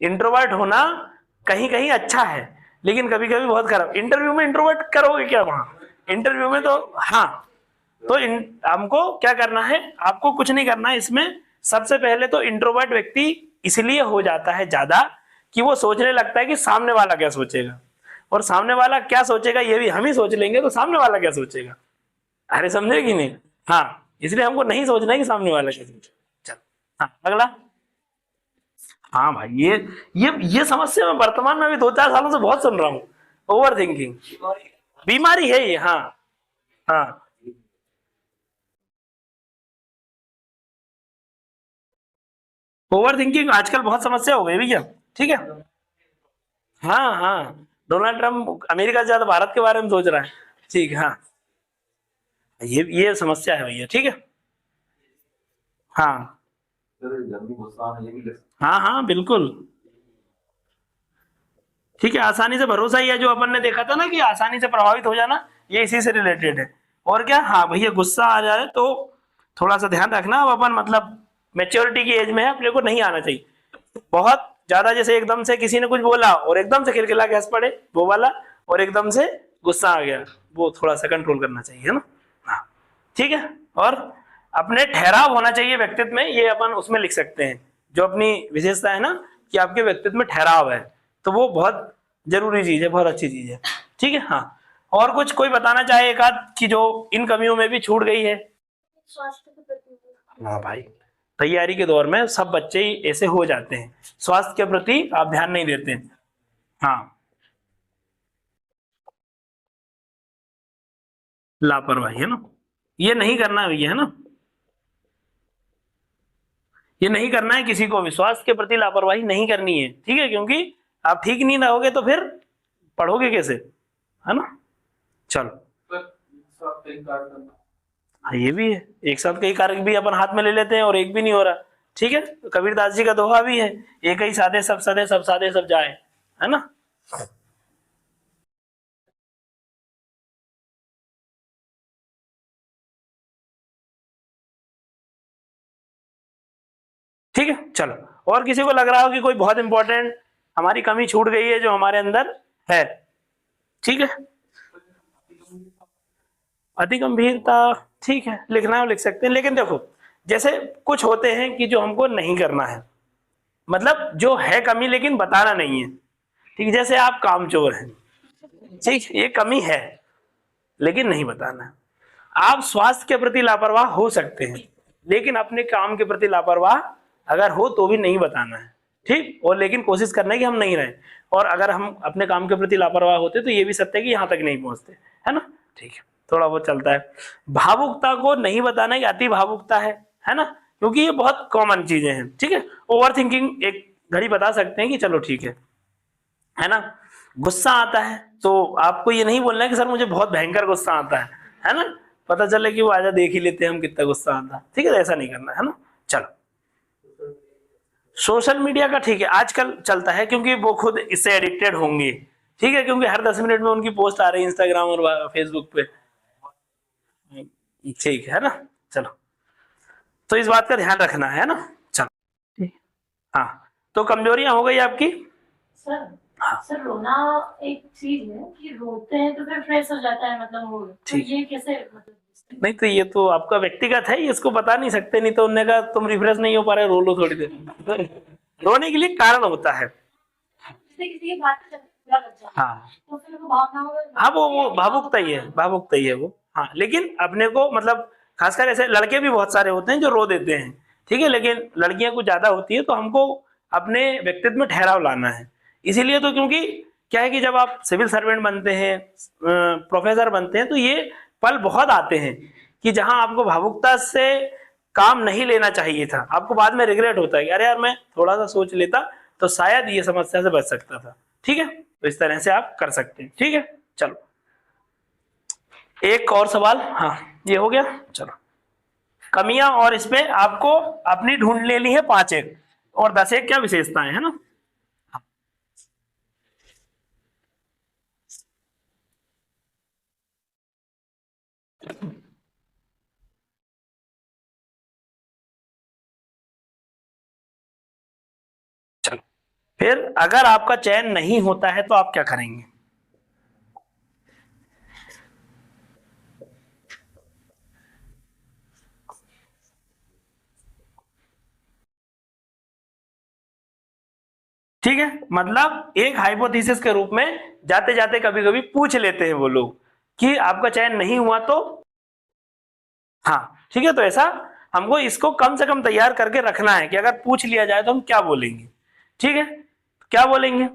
Speaker 1: इंट्रोवर्ट होना कहीं कहीं अच्छा है, लेकिन कभी कभी बहुत खराब। इंटरव्यू में इंट्रोवर्ट करोगे क्या वहां? इंटरव्यू में तो हाँ, तो हमको क्या करना है, आपको कुछ नहीं करना है इसमें। सबसे पहले तो इंट्रोवर्ट व्यक्ति इसलिए हो जाता है ज्यादा कि वो सोचने लगता है कि सामने वाला क्या सोचेगा, और सामने वाला क्या सोचेगा ये भी हम ही सोच लेंगे, तो सामने वाला क्या सोचेगा। अरे समझे कि नहीं? हाँ, इसलिए हमको नहीं सोचना है कि सामने वाला क्या सोचेगा। चल, हाँ अगला। हाँ भाई, ये समस्या मैं वर्तमान में भी 2-4 सालों से बहुत सुन रहा हूँ। ओवर थिंकिंग बीमारी है ये। हाँ हाँ, ओवर थिंकिंग आजकल बहुत समस्या हो गई भैया। ठीक है, हाँ हाँ, डोनाल्ड ट्रम्प अमेरिका से ज्यादा भारत के बारे में सोच रहा है। ठीक है, हाँ, ये समस्या है भैया। ठीक है, हाँ हाँ हाँ बिल्कुल। ठीक है, आसानी से भरोसा ही है, जो अपन ने देखा था ना कि आसानी से प्रभावित हो जाना, ये इसी से रिलेटेड है। और क्या, हाँ भैया, गुस्सा आ जाए तो थोड़ा सा ध्यान रखना। अब अपन मतलब मेच्योरिटी की एज में है, अपने को नहीं आना चाहिए बहुत ज्यादा। जैसे एकदम से किसी ने कुछ बोला और एकदम से खिलखिला के हंस पड़े, वो वाला, और एकदम से गुस्सा आ गया, वो थोड़ा सा कंट्रोल करना चाहिए, है ना। हाँ ठीक है, और अपने ठहराव होना चाहिए व्यक्तित्व में, ये अपन उसमें लिख सकते हैं। जो अपनी विशेषता है ना कि आपके व्यक्तित्व में ठहराव है, तो वो बहुत जरूरी चीज है, बहुत अच्छी चीज है। ठीक है, हाँ, और कुछ कोई बताना चाहे एक आध कि जो इन कमियों में भी छूट गई है?
Speaker 3: स्वास्थ्य के प्रति।
Speaker 1: हाँ भाई, तैयारी के दौर में सब बच्चे ही ऐसे हो जाते हैं, स्वास्थ्य के प्रति आप ध्यान नहीं देते। हाँ, लापरवाही है ना, ये नहीं करना है, है ना, ये नहीं करना है किसी को भी, स्वास्थ्य के प्रति लापरवाही नहीं करनी है। ठीक है, क्योंकि आप ठीक नहीं रहोगे तो फिर पढ़ोगे कैसे, है ना। चलो, हाँ ये भी है, एक साथ कई कार्य भी अपन हाथ में ले लेते हैं और एक भी नहीं हो रहा। ठीक है, तो कबीरदास जी का दोहा भी है, एक ही साधे सब सदे, सब साधे सब जाए, है ना। ठीक है, चलो, और किसी को लग रहा हो कि कोई बहुत इंपॉर्टेंट हमारी कमी छूट गई है जो हमारे अंदर है? ठीक है, अति गंभीरता, ठीक है, लिखना है लिख सकते हैं, लेकिन देखो जैसे कुछ होते हैं कि जो हमको नहीं करना है, मतलब जो है कमी लेकिन बताना नहीं है। ठीक है, जैसे आप कामचोर हैं, ठीक, ये कमी है लेकिन नहीं बताना है। आप स्वास्थ्य के प्रति लापरवाह हो सकते हैं लेकिन अपने काम के प्रति लापरवाह अगर हो तो भी नहीं बताना है, ठीक। और लेकिन कोशिश करना है कि हम नहीं रहें, और अगर हम अपने काम के प्रति लापरवाह होते तो ये भी सत्य है कि यहाँ तक नहीं पहुंचते, है ना। ठीक है, थोड़ा बहुत चलता है। भावुकता को नहीं बताना कि अति भावुकता है ना, क्योंकि ये बहुत कॉमन चीजें हैं, ठीक है। ओवर थिंकिंग एक घड़ी बता सकते हैं कि चलो ठीक है ना। गुस्सा आता है तो आपको ये नहीं बोलना है कि सर मुझे बहुत भयंकर गुस्सा आता है ना। पता चले कि वो आजा देख ही लेते हैं हम कितना गुस्सा आता है, ठीक है। ऐसा नहीं करना है ना। चलो, सोशल मीडिया का ठीक है आजकल चलता है, क्योंकि वो खुद इससे एडिक्टेड होंगे, ठीक है, क्योंकि हर 10 मिनट में उनकी पोस्ट आ रही है इंस्टाग्राम और फेसबुक पे, ठीक है ना। चलो, तो इस बात का ध्यान रखना है ना। चलो, हाँ, तो कमजोरियां हो गई आपकी।
Speaker 3: सर
Speaker 1: हाँ।
Speaker 3: सर रोना एक चीज है कि रोते हैं तो फिर फ्रेश हो जाता है मतलब मूड, तो
Speaker 1: ठीक।
Speaker 3: ये कैसे मतलब
Speaker 1: नहीं तो ये तो आपका व्यक्तिगत है, इसको बता नहीं सकते, नहीं तो उन्होंने कहा तुम रिफ्रेश नहीं हो पा रहे, रो लो थोड़ी देर। रोने के लिए कारण होता है।
Speaker 3: किसी की बात से बुरा लग जाता है,
Speaker 1: हाँ
Speaker 3: तो फिर वो भावनाओं में
Speaker 1: हाँ, वो भावुकता ही है, भावुकता ही है वो। हाँ, लेकिन अपने को मतलब खासकर ऐसे लड़के भी बहुत सारे होते हैं जो रो देते हैं, ठीक है, लेकिन लड़कियां कुछ ज्यादा होती है, तो हमको अपने व्यक्तित्व में ठहराव लाना है। इसीलिए तो, क्योंकि क्या है कि जब आप सिविल सर्वेंट बनते हैं, प्रोफेसर बनते हैं, तो ये पल बहुत आते हैं कि जहां आपको भावुकता से काम नहीं लेना चाहिए था, आपको बाद में रिग्रेट होता है कि अरे यार मैं थोड़ा सा सोच लेता तो शायद ये समस्या से बच सकता था, ठीक है। तो इस तरह से आप कर सकते हैं, ठीक है। चलो, एक और सवाल, हाँ ये हो गया। चलो, कमियां और इसमें आपको अपनी ढूंढ लेनी है 5 एक, और 10 एक क्या विशेषताएं, है ना। चलो, फिर अगर आपका चयन नहीं होता है तो आप क्या करेंगे। ठीक है, मतलब एक हाइपोथेसिस के रूप में जाते जाते कभी कभी पूछ लेते हैं वो लोग कि आपका चयन नहीं हुआ तो, हाँ ठीक है। तो ऐसा हमको इसको कम से कम तैयार करके रखना है कि अगर पूछ लिया जाए तो हम क्या बोलेंगे, ठीक है। क्या बोलेंगे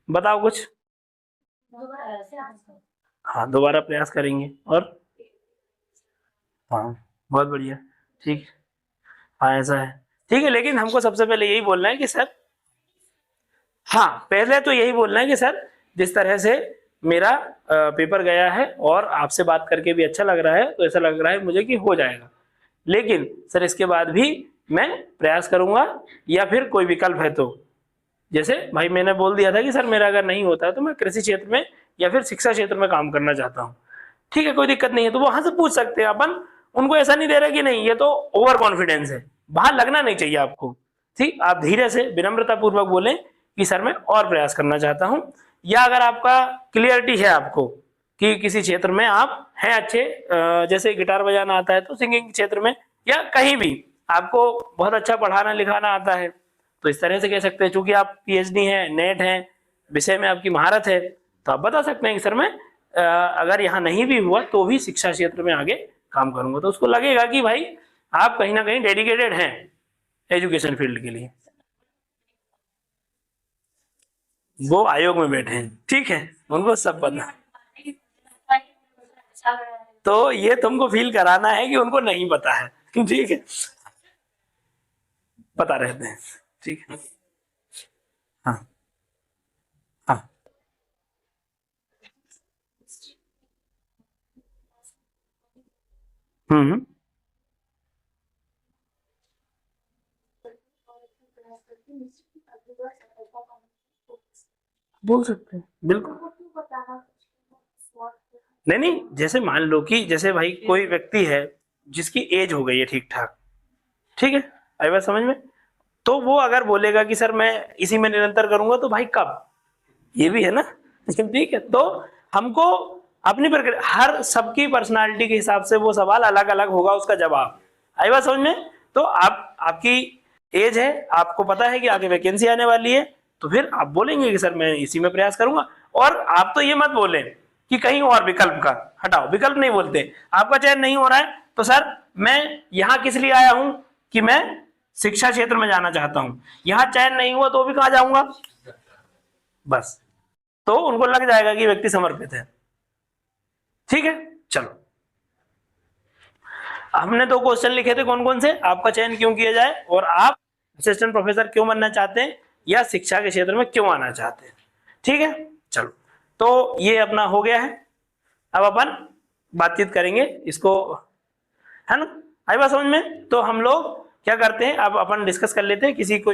Speaker 1: बताओ कुछ।
Speaker 3: दोबारा ऐसे आंसर
Speaker 1: हाँ, दोबारा प्रयास करेंगे, और हाँ बहुत बढ़िया, ठीक। हाँ ऐसा है, ठीक है, लेकिन हमको सबसे पहले यही बोलना है कि सर, हाँ पहले तो यही बोलना है कि सर जिस तरह से मेरा पेपर गया है और आपसे बात करके भी अच्छा लग रहा है, तो ऐसा लग रहा है मुझे कि हो जाएगा, लेकिन सर इसके बाद भी मैं प्रयास करूंगा, या फिर कोई विकल्प है तो, जैसे भाई मैंने बोल दिया था कि सर मेरा अगर नहीं होता है तो मैं कृषि क्षेत्र में या फिर शिक्षा क्षेत्र में काम करना चाहता हूँ, ठीक है, कोई दिक्कत नहीं है, तो वहां से पूछ सकते हैं अपन। उनको ऐसा नहीं दे रहा कि नहीं ये तो ओवर कॉन्फिडेंस है, बाहर लगना नहीं चाहिए आपको, ठीक। आप धीरे से विनम्रता पूर्वक बोलें कि सर मैं और प्रयास करना चाहता हूं, या अगर आपका क्लियरिटी है आपको कि किसी क्षेत्र में आप हैं अच्छे, जैसे गिटार बजाना आता है तो सिंगिंग क्षेत्र में, या कहीं भी आपको बहुत अच्छा पढ़ाना लिखाना आता है, तो इस तरह से कह सकते हैं, चूंकि आप पीएचडी हैं, नेट हैं, विषय में आपकी महारत है, तो आप बता सकते हैं कि सर मैं अगर यहाँ नहीं भी हुआ तो भी शिक्षा क्षेत्र में आगे काम करूंगा, तो उसको लगेगा कि भाई आप कहीं ना कहीं डेडिकेटेड हैं एजुकेशन फील्ड के लिए। वो आयोग में बैठे हैं, ठीक है, उनको सब पता,
Speaker 3: अच्छा लग रहा है।
Speaker 1: तो ये तुमको फील कराना है कि उनको नहीं पता है, ठीक है, पता रहते हैं, ठीक है। हाँ हाँ, हम्म, बोल सकते हैं बिल्कुल। नहीं नहीं, जैसे मान लो कि जैसे भाई कोई व्यक्ति है जिसकी एज हो गई है ठीक ठाक, ठीक है, आई बात समझ में, तो वो अगर बोलेगा कि सर मैं इसी में निरंतर करूंगा, तो भाई कब, ये भी है ना। ठीक है, तो हमको अपनी प्रक्रिया, हर सबकी पर्सनालिटी के हिसाब से वो सवाल अलग अलग होगा, उसका जवाब, आई बात समझ में। तो आप, आपकी एज है, आपको पता है कि आगे वैकेंसी आने वाली है, तो फिर आप बोलेंगे कि सर मैं इसी में प्रयास करूंगा। और आप तो ये मत बोले कि कहीं और विकल्प का, हटाओ, विकल्प नहीं बोलते। आपका चयन नहीं हो रहा है तो सर मैं यहां किस लिए आया हूं कि मैं शिक्षा क्षेत्र में जाना चाहता हूं, यहां चयन नहीं हुआ तो भी कहां जाऊंगा, बस, तो उनको लग जाएगा कि व्यक्ति समर्पित है। ठीक है, चलो हमने 2 क्वेश्चन लिखे थे, कौन कौन से, आपका चयन क्यों किया जाए और आप असिस्टेंट प्रोफेसर क्यों बनना चाहते हैं या शिक्षा के क्षेत्र में क्यों आना चाहते हैं। ठीक है, चलो तो ये अपना हो गया है, अब अपन बातचीत करेंगे इसको, है ना, आई बात समझ में। तो हम लोग क्या करते हैं, अब अपन डिस्कस कर लेते हैं किसी को